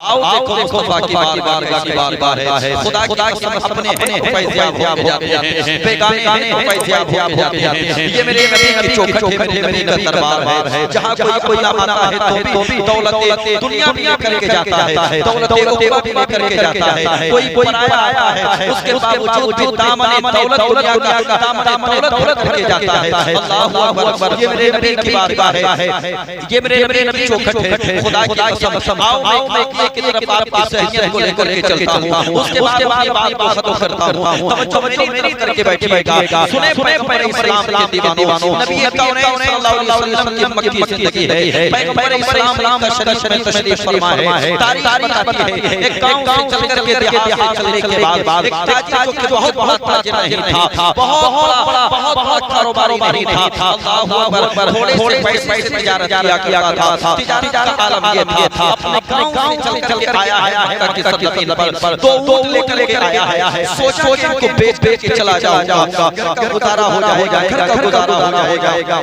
देखो देखो बाकी बारगाह है। खुदा की अपने फैज़याब हो जाते हैं, बेगाने फैज़याब हो जाते हैं। ये मेरे नबी की चौखट है, मेरे नबी का दरबार है। जहाँ कोई आता है तो भी दौलत दुनिया करके जाता है, दौलत भी लेकर के जाता है। कोई पराया आया है, उसके बावजूद भी दामन दौलत दुनिया का दामन दौलत करके जाता है। अल्लाहु अकबर। ये मेरे नबी की बारगाह है, ये मेरे नबी की चौखट है। खुदा की कसम आओ मैं एक तरफ आपकी सहनियत को लेकर के चलता हूँ, उसके बाद अपनी बात को खत्म करता हूँ। तवज्जो मेरी करके बैठिएगा। सुने पैगंबर इस्लाम के दीवानों, नबी कौनैन सल्लल्लाहु अलैहि वसल्लम की मक्की जिंदगी है। पैगंबर इस्लाम का शरीफ तशरीफ फरमा है। तारीख आती है, एक गांव से चलकर के देहात से चलने के बाद एक ताजिर जो बहुत बड़ा ताजिर नहीं था, बहुत कारोबारी नहीं था। अल्लाहु अकबर। थोड़े पैसे तिजारत किया था। तिजारत का आलम ये था, अपने गांव से चल के आया है मक्का की सरजमीन पर, दो ऊंट लेकर के आया है। सोचो इनको बेच के चला जाऊंगा, घर का गुजारा हो जाएगा, घर का गुजारा हो जाएगा,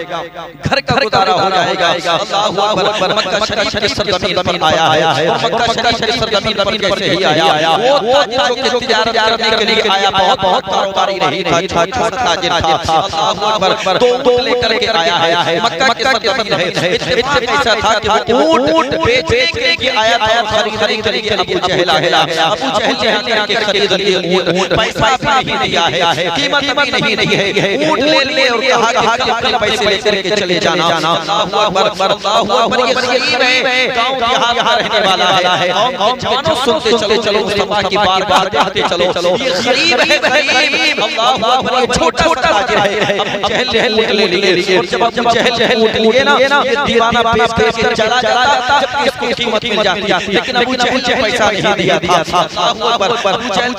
घर का गुजारा हो जाएगा। अल्लाहु अकबर। मक्का शरीफ की सरजमीन पर आया है, और मक्का शरीफ की सरजमीन पर कैसे ही आया, वो ताजिर जो तिजारत करने के लिए आया, बहुत कारोबारी नहीं था, छोटा ताजिर था। अल्लाहु अकबर। दो ऊंट लेकर के आया है, मक्का की सरजमीन है। इत्तेफाक ऐसा था कि वो ऊंट बेचने के लिए आया था, खरीदने के लिए अबू जहल आया। अबू जहल ने आके खरीद लिए ऊंट, पैसा भी नहीं दिया है, कीमत भी नहीं है। ऊंट ले और कहा कि अपने पैसे लेकर के चले जाना। अल्लाहु अकबर। अल्लाहु अकबर। ये गरीब है, गांव यहाँ रहने वाला है। जवानों सुनते चलो मुस्तफा की बारगाह देखते चलो। ये गरीब है, गरीब। अल्लाहु अकबर। ये छोटा ताजिर है। अबू जहल ले लिए, और जब अबू जहल ऊंट लिए ना, ये दीवाना बेच कर चला जाता, जब इसको कीमत मिल जाती। लेकिन अबू जहल पैसा नहीं दिया था। अल्लाहु अकबर। अबू जहल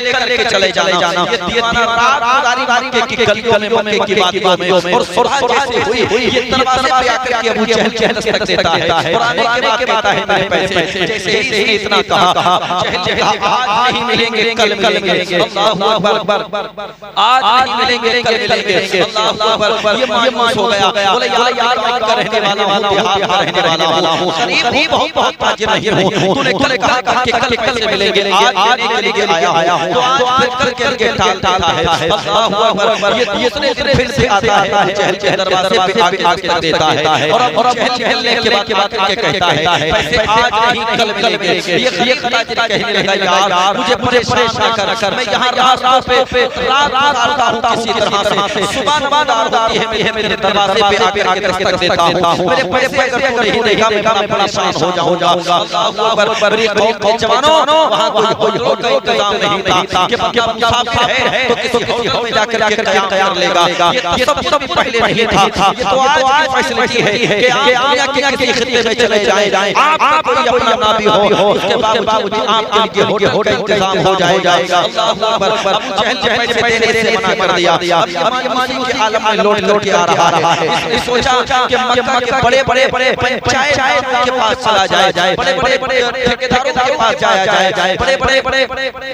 लेकर के चले जाना। ये दीवाना रात बारी के गलियों में की बातों में, और सुबह जैसे हुई ये दरवाजे पे आकर के अबू जहल दस्तक देता है, और आने के बाद है मेरे पैसे। जैसे ही इतना कहा, जहल आज नहीं मिलेंगे, कल मिलेंगे। अल्लाहु अकबर। आज नहीं मिलेंगे, कल मिलेंगे। अल्लाहु अकबर। ये मायूस हो गया, बोले यार मैं का रहने वाला हूँ, बिहार का रहने वाला हूँ, गरीब भी बहुत ताजिर नहीं हूँ। तूने कल कहा कि कल से मिलेंगे, आज के लिए आया हूँ, तो आज कल के टालता है। अल्लाहु अकबर। ये फिर से आता है, जहल दरवाजे पे आके देता है, और जहल लेके बात करके कहता है पैसे आज नहीं कल मिलेंगे। ये ताजिर कहने लगा यार मुझे परेशान कर, मैं यहाँ रास्तों पे रात गुजारता हूँ किसी तरह से, सुबह होती है मेरे दरवाजे पे आके दस्तक देता हूँ, मेरे पैसे अगर नहीं देगा मैं परेशान हो जाऊंगा। अल्लाहु अकबर। जवानों वहाँ कोई रोड का इंतजाम नहीं था कि मुसाफिर है तो किसी होटल में जाकर के कयाम लेगा। ये सब पहले नहीं था, ये तो आज फैसिलिटी है कि आप किसी खित्ते में चले जाएं, आप कोई अपना ना भी हो, उसके बावजूद आपके लिए होटल का इंतजाम हो जाएगा। अल्लाहु अकबर। अबू जहल पैसे देने से मना कर दिया। मानी के आलम में लौट के आ रहा है। इसने सोचा कि मक्का के बड़े पंचायत के पास चला जाए, बड़े ठेकेदारों के पास जाया जाए, बड़े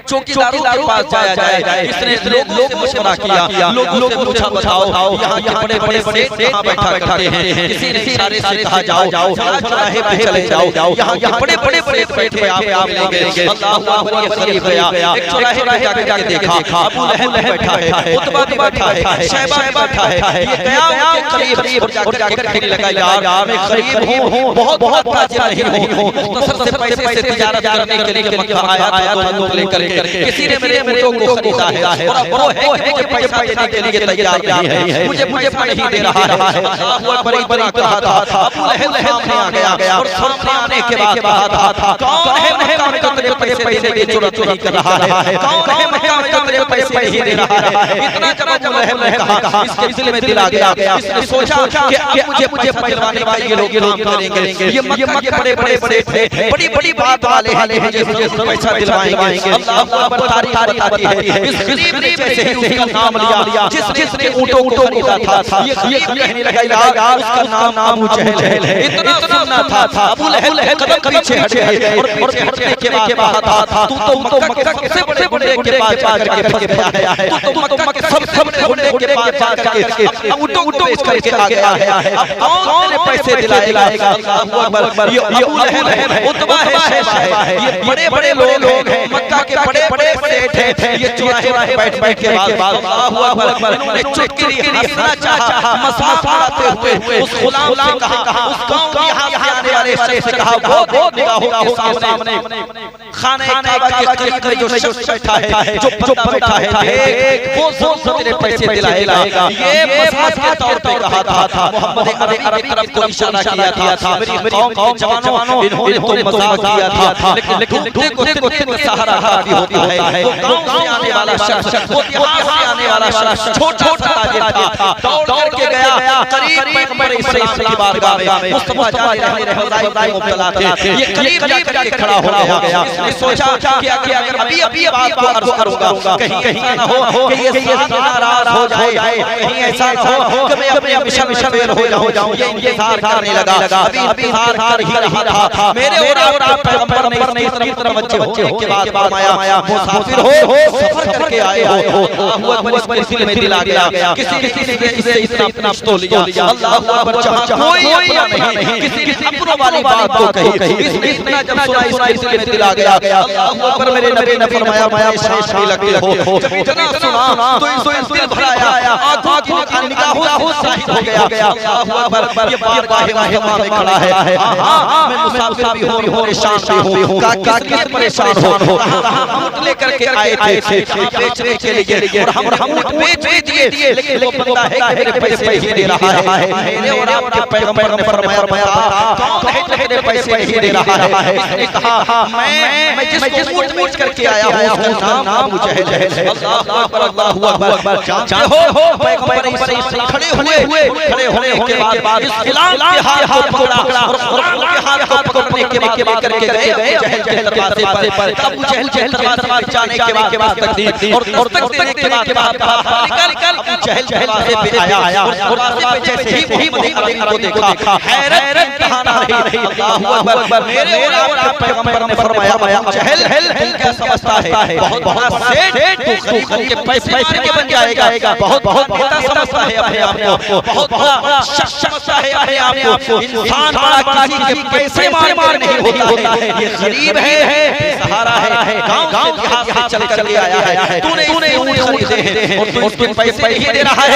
चौकीदारों के पास जाया जाए। इसने लोगों से मशवरा किया, लोगों से पूछा बताओ यहाँ के बड़े कहाँ बैठा करते हैं। किसी ने इशारे से कहा जाओ चौराहे पे चले जाओ, यहाँ के बड़े बैठे आप लेंगे। अल्लाहु अकबर। ये करीब गया, एक चौराहे जाके देखा, अबू लहब बैठा है, उतबा भी बैठा है, शैबा बैठा है। ये गया करीब और जाकर कहने लगा यार मैं गरीब हूँ, बहुत ताजिर नहीं हूँ, मुख्तसर से पैसे से तिजारत करने के लिए मक्का आया था लोग लेकर के। किसी ने मेरे ऊँट को खरीदा है, और वो है कि पैसा देने के लिए तैयार नहीं है, मुझे नहीं दे रहा है। अल्लाहु अकबर। बड़ी कहा था। अबू लहब सामने आ गया, और सामने आने के बाद कहा कौन है मक्का में तेरे पैसे की जरूरत नहीं कर रहा है, कौन है मक्का में तेरे पैसे नहीं दे रहा है। इतना जब अबू लहब ने कहा, इसके दिल में दिल आ गया। इसने सोचा कि अब मुझे पहलवानी का ये लोग काम करेंगे, ये मक्का के बड़े थे, बड़ी बात वाले हैं, मुझे पैसा दिलवाएंगे। अल्लाहु अकबर। तारीख बताती है इस गरीब ने जैसे ही उसका नाम लिया, जिसने ऊँटों को खरीदा था, ये कहने लगा यार उसका नाम अबू जहल है। इतना सुनना था। अबू लहब कदम पीछे हटे, और पीछे हटने के बाद था तू तो मक्का के सबसे बड़े के पास जाकर के फंस गया है, तू तो मक्का के सबसे बड़े के पास जाकर के ऊँटों बेच करके आ गया है। अब कौन पैसे दिलाएगा? अल्लाहु अकबर। ये अबू लहब उतबा है, ये बड़े बड़े लोग हैं, मक्का के बड़े बड़े सेठ हैं। ये चौराहे बैठ के बात अल्लाहु अकबर, इन्होंने चुटकी हंसना चाहा, मजाक उड़ाते हुए उस गुलाम से कहा, उस गांव में यहाँ आने वाले शेख से कहा, वो निगाहों के सामने खाने काबा के करीब जो शख्स बैठा है, जो बंदा बैठा है, वो जोर तेरे पैसे दिलाएगा। ये मजाक के तौर पे कहा था। मोहम्मद अरबी की तरफ को इशारा किया था, मेरी कौम के जवानों, इन्होंने तो मजाक किया था, लेकिन ढूंढते को सहारा काफी होता है। वो गांव से आने वाला शख्स, वो बिहार से आने वाला शख्स, छोटा ताजिर था, दौड़ के गया करीब पैगंबर इस्लाम की बारगाह में। मुस्तफा जाने रहमतुल्लाह को मुब्तला थे, ये करीब जाकर के खड़ा हो गया। इसने सोचा कि अगर अभी बात को अर्ज करूंगा, कहीं ना हो कि ये साथ नाराज हो जाए, कहीं ऐसा ना हो कि मैं अपने मिशन फेल हो जाऊं। ये इंतजार करने लगा, अभी इंतजार कर ही रहा था। मेरे और आप पैगंबर ने इस तरफ तवज्जो के बाद फरमाया, मुसाफिर हो, सफर करके आए हो। अल्लाहु अकबर, इस परिस्थिति में दिल आ गया। किसी ने इससे इतना तो लिया, अल्लाहु अकबर, जहां कोई नहीं, किसी अपनों वाली बात तो कही। इतना जब सुना इस परिस्थिति में दिल आ गया, अल्लाहु अकबर, मेरे नबी ने फरमाया, परेशान लगे हो। जब इतना सुना तो इस दिल भराया, आंखों की निगाहों शाहिद हो गया। अल्लाहु अकबर, ये बारगाह मुहम्मा में खड़ा है। हां, मैं मुसाफिर भी हूं, परेशान भी हूं। का किस परेशान हो? हम लेकर के आए थे बेचने के लिए, और हम बेच दिए, लेकिन वो बंदा है कि मेरे पैसे नहीं दे रहा है। मेरे और आपके पैगंबर ने फरमाया, कौन है जो मेरे पैसे नहीं दे रहा है? इसने कहा, मैं जिसको मूट करके आया हूं, उसका नाम जहल है। अल्लाहु अकबर, अल्लाहु अकबर। जानते हो पैगंबर इस्लाम खड़े होने के बाद इस गुलाम के हाथ को पकड़ा, और गुलाम के हाथ को पकड़ने के बाद करके गए जहल दरवाजे पर। तब जहल दरवाजे जाने के बाद तकदीर और तक देने के बाद निकल जहल दरवाजे पे आया, और दरवाजे पे जैसे ही मोहम्मद को देखा, हैरत कहां ना रही। अल्लाहु अकबर, मेरे और आपके पैगंबर ने फरमाया, जहल तुम क्या समझता है? बहुत बड़ा सेठ, तू खरीद के पैसे के बन जाएगा। बहुत बड़ा समझता है अपने आप को, बहुत बड़ा शख्स समझता है अपने आप को। इंसान बड़ा किसी के पैसे मार नहीं होता है। ये गरीब है, सहारा है, गांव के हाथ चल कर के आया है। तूने ऊंट खरीदे हैं और तू उसके पैसे नहीं दे रहा है।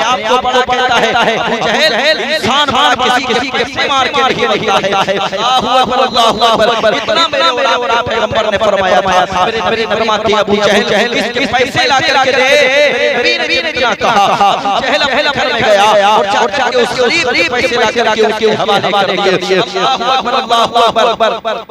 आपको बड़ा कहता है अबू जहल, इंसान बड़ा किसी के पैसे मार के नहीं होता है। अल्लाहु अकबर, अल्लाहु अकबर। इतना मेरे और आप पैगंबर ने फरमाया था। मेरे फरमाते अबू जहल, इसके पैसे ला करके दे। मेरे नबी ने क्या कहा? जहल घर में गया और जाके उसके गरीब पैसे ला करके उसके हवाले कर दिए। अल्लाहु अकबर, अल्लाहु अकबर,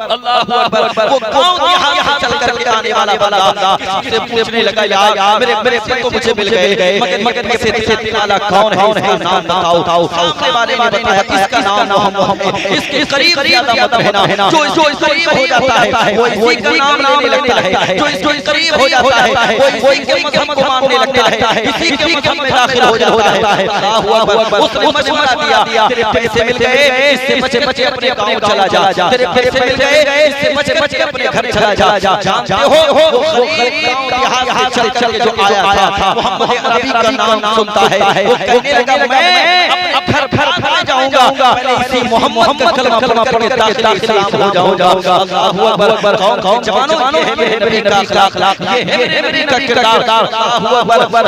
अल्लाहु अकबर। वो गांव यहाँ चल करके आने वाला बंदा किसी से पूछने लगा, यार मेरे पैसे तो मुझे मिल गए, मगर पैसे देने वाला कौन है? नाम बताओ। सामने वाले ने बताया, इसका नाम मोहम्मद है। इसके करीब ज्यादा मत रहना, जो करीब हो जाता है वो इसी का नाम लेने लगता है। जो करीब हो जाता है वो इसी के मजहब को मानने लगता है, इसी के मजहब में दाखिल हो जाता है। अल्लाहु अकबर। उसने मशवरा दिया, तेरे पैसे मिल गए, इससे बचे अपने गांव चला जा। तेरे पैसे मिल गए, इससे बचे अपने घर चला जा। जानते हो वो गरीब यहाँ चल जो आया था, मोहम्मद अरबी का नाम सुनता है, वो कहने लगा, मैं अब घर जाऊंगा, पहले इसी मोहम्मद का कलमा पढ़ के दाखिल इस्लाम हो जाऊंगा। अल्लाहु अकबर। जवानों, ये है मेरे नबी का अखलाक, ये है मेरे नबी का किरदार। अल्लाहु अकबर।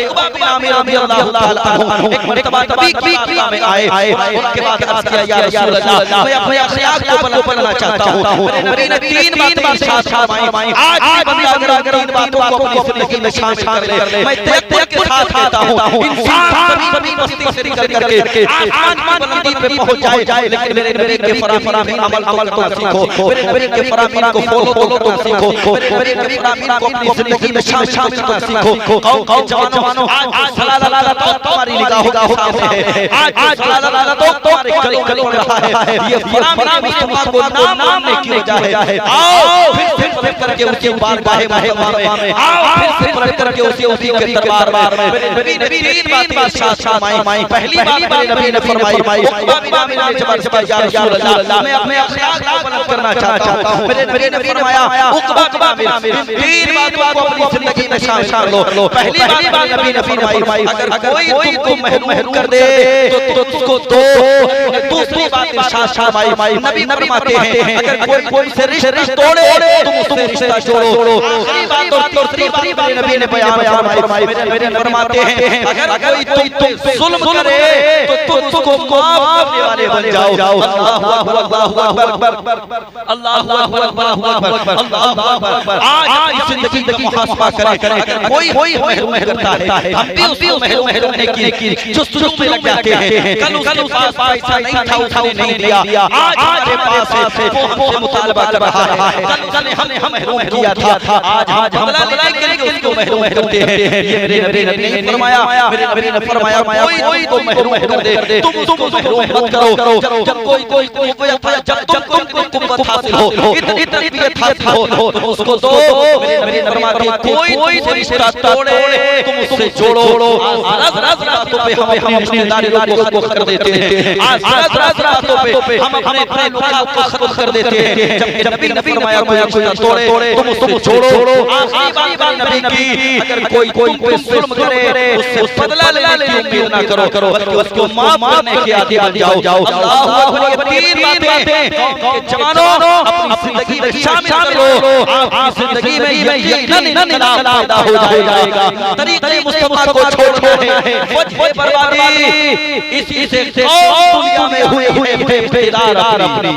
उक़बा बिन आमिर रज़ियल्लाहु ताला अन्हु एक मरतबा मक्का में आए, उनके बाद अर्ज़ किया, या रसूल अल्लाह, मैं अपने अखलाक को बनाना चाहता हूं। मेरे नबी ने 3 बातें साथ फरमाई। आज बंदा अगर 3 बातों को अपनी ज़िंदगी में शामिल कर ले, मैं तवक्कुल के साथ कहता हूं, इंसान कभी मस्ती से निकल करके आसमान की बुलंदी पे पहुंच जाए, लेकिन मेरे नबी के फरामीन अमल करना सीखो, मेरे नबी के फरामीन को फॉलो करना सीखो, मेरे नबी के फरामीन को अपनी जिंदगी में शामिल करना सीखो। कौन जवानों, आज सलाला तो तुम्हारी निगाहों के सामने है, आज सलाला तो तुम्हारे गलों में रहा है। ये फरामीन को नाम ने की वजह है। आओ फिर पलट करके उसके बारगाह में, आओ फिर पलट करके उसी के दरबार में। मेरे नबी ने 3 बात साथ फरमाई। पहली बात मेरे नबी ने फरमाई, उक़बा बिन आमिर ने जबरदस्त या रसूल अल्लाह मैं अपने अखलाक को बुलंद करना चाहता हूं। मेरे नबी ने फरमाया उक़बा बिन आमिर तीन बातों को अपनी जिंदगी में शामिल कर लो। पहली बात नबी ने फरमाई अगर कोई तुमको महरूम कर दे तो उसको दो। दूसरी बात इरशाद फरमाई नबी फरमाते हैं अगर कोई से रिश्ता तोड़े तुम उससे रिश्ता जोड़ो। आखिरी बात और तीसरी बात नबी ने बयान फरमाई मेरे फरमाते हैं अगर कोई तुम जुल्म करे तो तुम उसको माफ करने वाले बन जाओ। अल्लाहु अकबर अल्लाहु अकबर अल्लाहु अकबर। आज इस जिंदगी का मुहासबा करें कोई महरूम करता है हम भी उसी महरूम की जुस्तजू में लग जाते हैं। कल उसके पास पैसा नहीं था उसने नहीं दिया आज के पास है वो हमसे मुतालबा कर रहा है। कल हमने महरूम किया था आज हम लड़ाई करके उसको महरूम करते हैं। ये मेरे नबी ने फरमाया मेरे नबी ने फरमाया कोई को महरूम कर दे तुम उसको महरूम मत करो। जब कोई जब तुम कुव्वत हासिल हो इतनी तरबियत हासिल हो तो उसको दो। मेरे नबी ने फरमाया कोई से रिश्ता तोड़े तुम उससे जोड़ो। आज रातों पे हम अपनी रिश्तेदारों को खत्म कर देते हैं। आज रातों पे हम अपने ताल्लुकात को खत्म कर देते हैं। जब नबी ने फरमाया कोई तोड़े तुम उसको जोड़ो। आखिरी बात नबी की अगर कोई पे जुल्म करे उससे बदला लेने की उम्मीद ना करो बल्कि उसको माफ करने के आदी बन जाओ। अल्लाहू अकबर। तीन बातें जवानों अपनी जिंदगी में शामिल कर लो। आपकी जिंदगी में यकीनन इनकलाब पैदा हो जाएगा। तरीक़े मुस्तफा को छोड़ना है वजह बर्बादी इसी से दुनिया में हुए बेदार अपनी